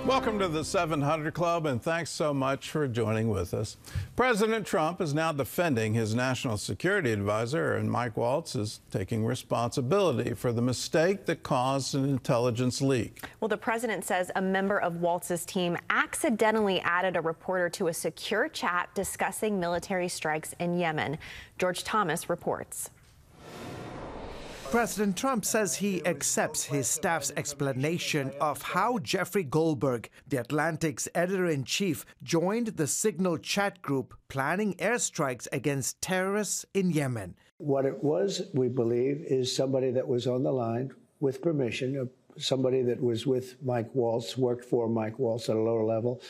Welcome to the 700 Club, and thanks so much for joining with us. President Trump is now defending his national security advisor, and Mike Waltz is taking responsibility for the mistake that caused an intelligence leak. Well, the president says a member of Waltz's team accidentally added a reporter to a secure chat discussing military strikes in Yemen. George Thomas reports. President Trump says he accepts his staff's explanation of how Jeffrey Goldberg, the Atlantic's editor-in-chief, joined the Signal chat group planning airstrikes against terrorists in Yemen. What it was, we believe, is somebody that was on the line with permission, somebody that was with Mike Waltz, worked for Mike Waltz at a lower level,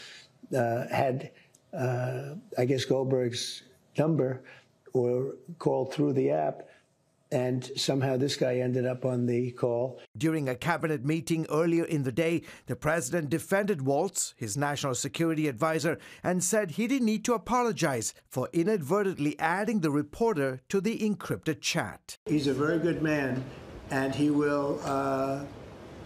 had, I guess, Goldberg's number or called through the app. And somehow this guy ended up on the call. During a cabinet meeting earlier in the day, the president defended Waltz, his national security advisor, and said he didn't need to apologize for inadvertently adding the reporter to the encrypted chat. He's a very good man, and he will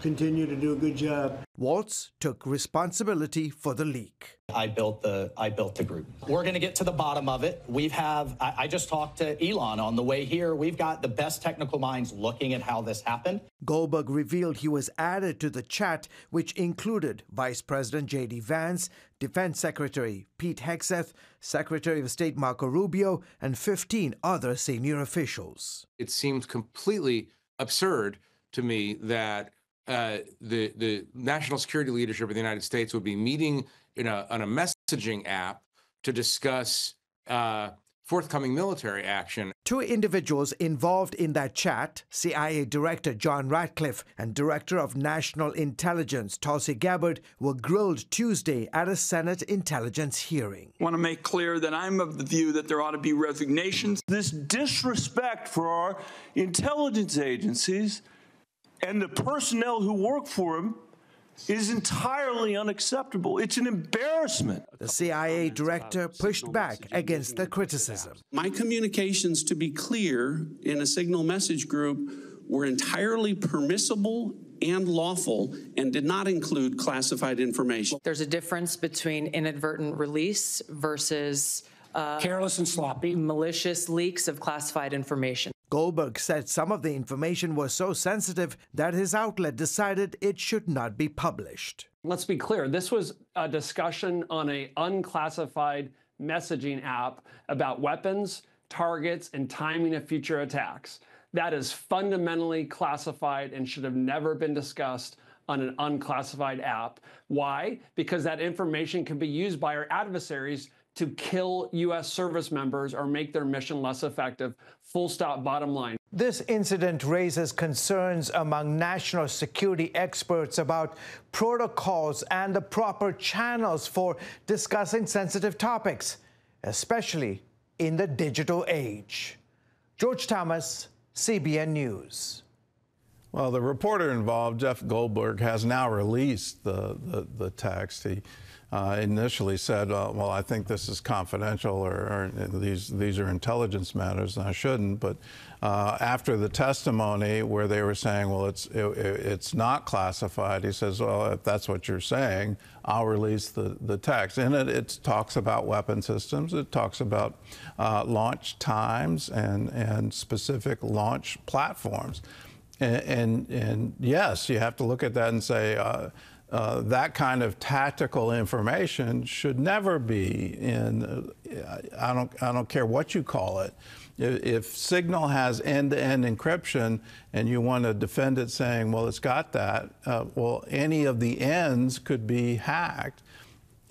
continue to do a good job. Waltz took responsibility for the leak. I built the group. We're going to get to the bottom of it. I just talked to Elon on the way here. We've got the best technical minds looking at how this happened. Goldberg revealed he was added to the chat, which included Vice President J.D. Vance, Defense Secretary Pete Hegseth, Secretary of State Marco Rubio, and 15 other senior officials. It seemed completely absurd to me that the national security leadership of the United States would be meeting on a messaging app to discuss forthcoming military action. Two individuals involved in that chat, CIA Director John Ratcliffe and Director of National Intelligence Tulsi Gabbard, were grilled Tuesday at a Senate intelligence hearing. I want to make clear that I'm of the view that there ought to be resignations. This disrespect for our intelligence agencies and the personnel who work for him is entirely unacceptable. It's an embarrassment. The CIA director pushed back against the criticism. My communications, to be clear, in a Signal message group were entirely permissible and lawful and did not include classified information. There's a difference between inadvertent release versus careless and sloppy, malicious leaks of classified information. Goldberg said some of the information was so sensitive that his outlet decided it should not be published. Let's be clear, this was a discussion on an unclassified messaging app about weapons, targets, and timing of future attacks. That is fundamentally classified and should have never been discussed on an unclassified app. Why? Because that information can be used by our adversaries to kill U.S. service members or make their mission less effective. Full stop, bottom line. This incident raises concerns among national security experts about protocols and the proper channels for discussing sensitive topics, especially in the digital age. George Thomas, CBN News. Well, the reporter involved, Jeff Goldberg, has now released the text. He initially said, well, I think this is confidential or these are intelligence matters, and I shouldn't. But after the testimony where they were saying, well, it's not classified, he says, well, if that's what you're saying, I'll release the text. In it, it talks about weapon systems. It talks about launch times and specific launch platforms. And yes, you have to look at that and say that kind of tactical information should never be in. I don't care what you call it. If Signal has end-to-end encryption and you want to defend it saying, well, it's got that, well, any of the ends could be hacked.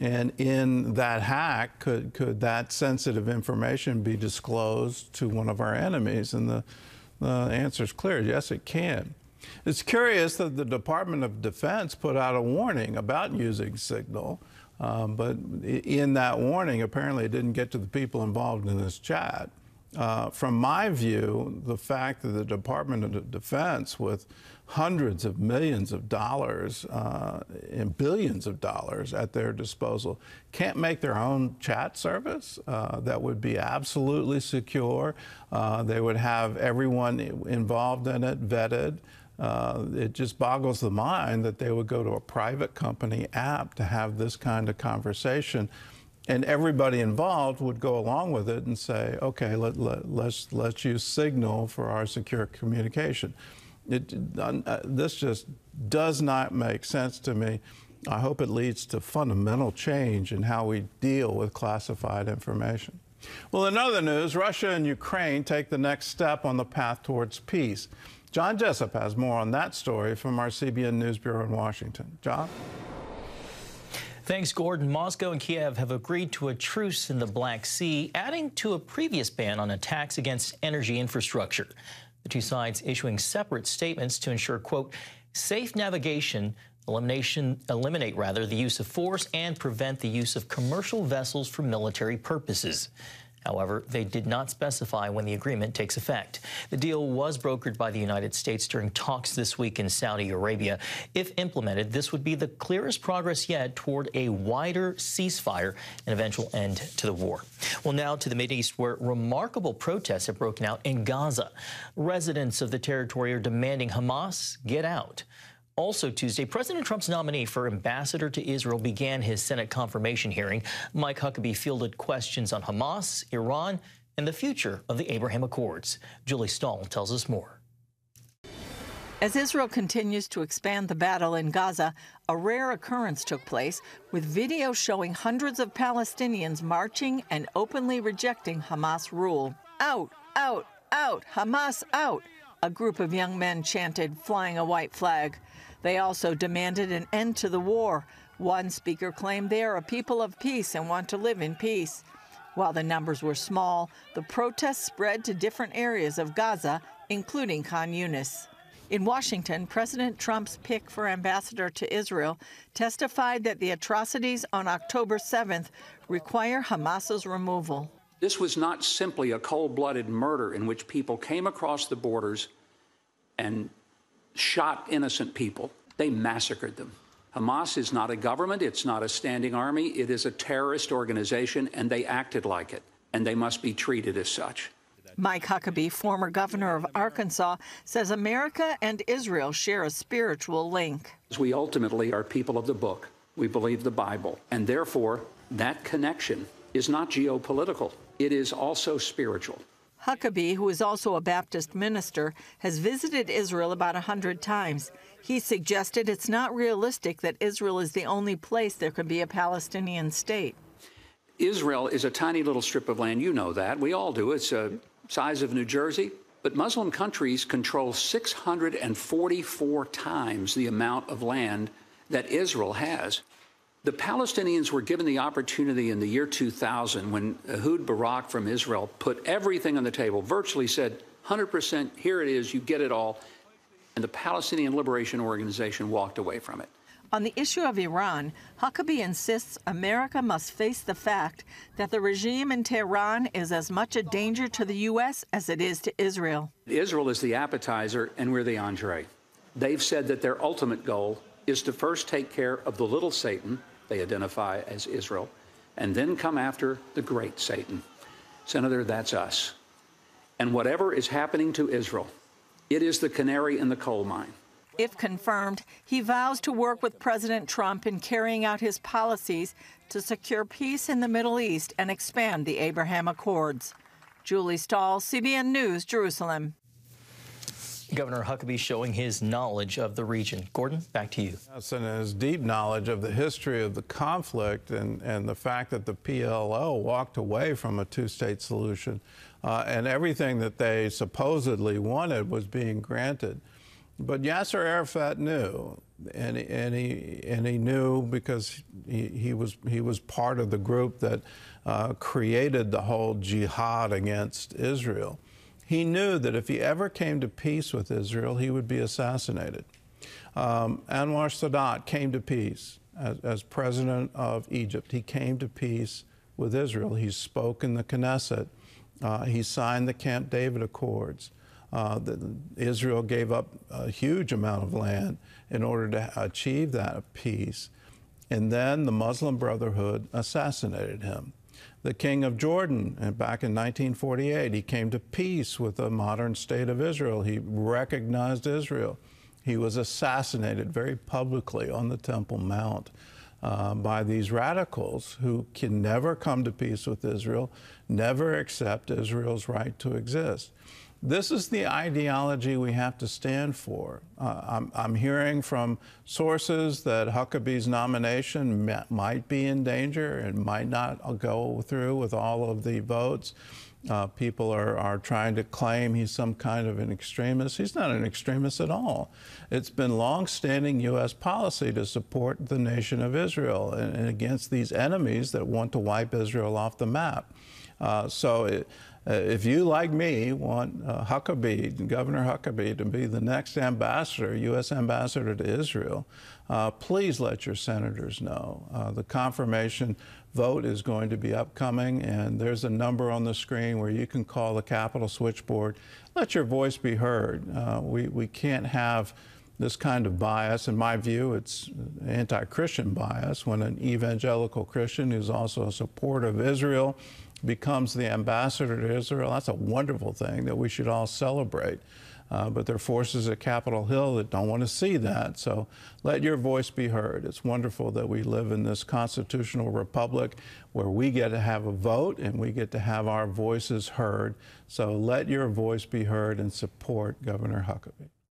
And in that hack, could that sensitive information be disclosed to one of our enemies? And the answer is clear, yes, it can. It's curious that the Department of Defense put out a warning about using Signal, but in that warning, apparently it didn't get to the people involved in this chat. From my view, the fact that the Department of Defense, with hundreds of millions of dollars and billions of dollars at their disposal, can't make their own chat service that would be absolutely secure. They would have everyone involved in it vetted. It just boggles the mind that they would go to a private company app to have this kind of conversation, and everybody involved would go along with it and say, okay, let's use Signal for our secure communication. This just does not make sense to me. I hope it leads to fundamental change in how we deal with classified information. Well, in other news, Russia and Ukraine take the next step on the path towards peace. John Jessup has more on that story from our CBN News Bureau in Washington. John? Thanks, Gordon. Moscow and Kiev have agreed to a truce in the Black Sea, adding to a previous ban on attacks against energy infrastructure. The two sides issuing separate statements to ensure, quote, safe navigation, eliminate the use of force and prevent the use of commercial vessels for military purposes. However, they did not specify when the agreement takes effect. The deal was brokered by the United States during talks this week in Saudi Arabia. If implemented, this would be the clearest progress yet toward a wider ceasefire and eventual end to the war. Well, now to the Mideast, where remarkable protests have broken out in Gaza. Residents of the territory are demanding Hamas get out. Also Tuesday, President Trump's nominee for ambassador to Israel began his Senate confirmation hearing. Mike Huckabee fielded questions on Hamas, Iran, and the future of the Abraham Accords. Julie Stahl tells us more. As Israel continues to expand the battle in Gaza, a rare occurrence took place with video showing hundreds of Palestinians marching and openly rejecting Hamas rule. Out, out, out, Hamas out, a group of young men chanted, flying a white flag. They also demanded an end to the war. One speaker claimed they are a people of peace and want to live in peace. While the numbers were small, the protests spread to different areas of Gaza, including Khan Yunis. In Washington, President Trump's pick for ambassador to Israel testified that the atrocities on October 7th require Hamas's removal. This was not simply a cold-blooded murder in which people came across the borders and shot innocent people. They massacred them. Hamas is not a government. It's not a standing army. It is a terrorist organization, and they acted like it, and they must be treated as such. Mike Huckabee, former governor of Arkansas, says America and Israel share a spiritual link. We ultimately are people of the book. We believe the Bible, and therefore that connection is not geopolitical. It is also spiritual. Huckabee, who is also a Baptist minister, has visited Israel about 100 times. He suggested it's not realistic that Israel is the only place there could be a Palestinian state. Israel is a tiny little strip of land. You know that. We all do. It's the size of New Jersey. But Muslim countries control 644 times the amount of land that Israel has. The Palestinians were given the opportunity in the year 2000 when Ehud Barak from Israel put everything on the table, virtually said, 100%, here it is, you get it all. And the Palestinian Liberation Organization walked away from it. On the issue of Iran, Huckabee insists America must face the fact that the regime in Tehran is as much a danger to the U.S. as it is to Israel. Israel is the appetizer, and we're the entree. They've said that their ultimate goal is to first take care of the little Satan, they identify as Israel, and then come after the great Satan. Senator, that's us. And whatever is happening to Israel, it is the canary in the coal mine. If confirmed, he vows to work with President Trump in carrying out his policies to secure peace in the Middle East and expand the Abraham Accords. Julie Stahl, CBN News, Jerusalem. Governor Huckabee showing his knowledge of the region. Gordon, back to you. Yes, and his deep knowledge of the history of the conflict and the fact that the PLO walked away from a two-state solution and everything that they supposedly wanted was being granted. But Yasser Arafat knew, and he knew because he was part of the group that created the whole jihad against Israel. He knew that if he ever came to peace with Israel, he would be assassinated. Anwar Sadat came to peace as president of Egypt. He came to peace with Israel. He spoke in the Knesset. He signed the Camp David Accords. Israel gave up a huge amount of land in order to achieve that peace. And then the Muslim Brotherhood assassinated him. The king of Jordan, and back in 1948, he came to peace with the modern state of Israel. He recognized Israel. He was assassinated very publicly on the Temple Mount by these radicals who can never come to peace with Israel, never accept Israel's right to exist. This is the ideology we have to stand for. I'm hearing from sources that Huckabee's nomination might be in danger and might not go through with all of the votes. People are trying to claim he's some kind of an extremist. He's not an extremist at all. It's been long-standing U.S. policy to support the nation of Israel and against these enemies that want to wipe Israel off the map. If you, like me, want Huckabee, Governor Huckabee, to be the next ambassador, U.S. ambassador to Israel, please let your senators know. The confirmation vote is going to be upcoming, and there's a number on the screen where you can call the Capitol switchboard. Let your voice be heard. We can't have this kind of bias. In my view, it's anti-Christian bias when an evangelical Christian who's also a supporter of Israel becomes the ambassador to Israel. That's a wonderful thing that we should all celebrate. But there are forces at Capitol Hill that don't want to see that. So let your voice be heard. It's wonderful that we live in this constitutional republic where we get to have a vote and we get to have our voices heard. So let your voice be heard and support Governor Huckabee.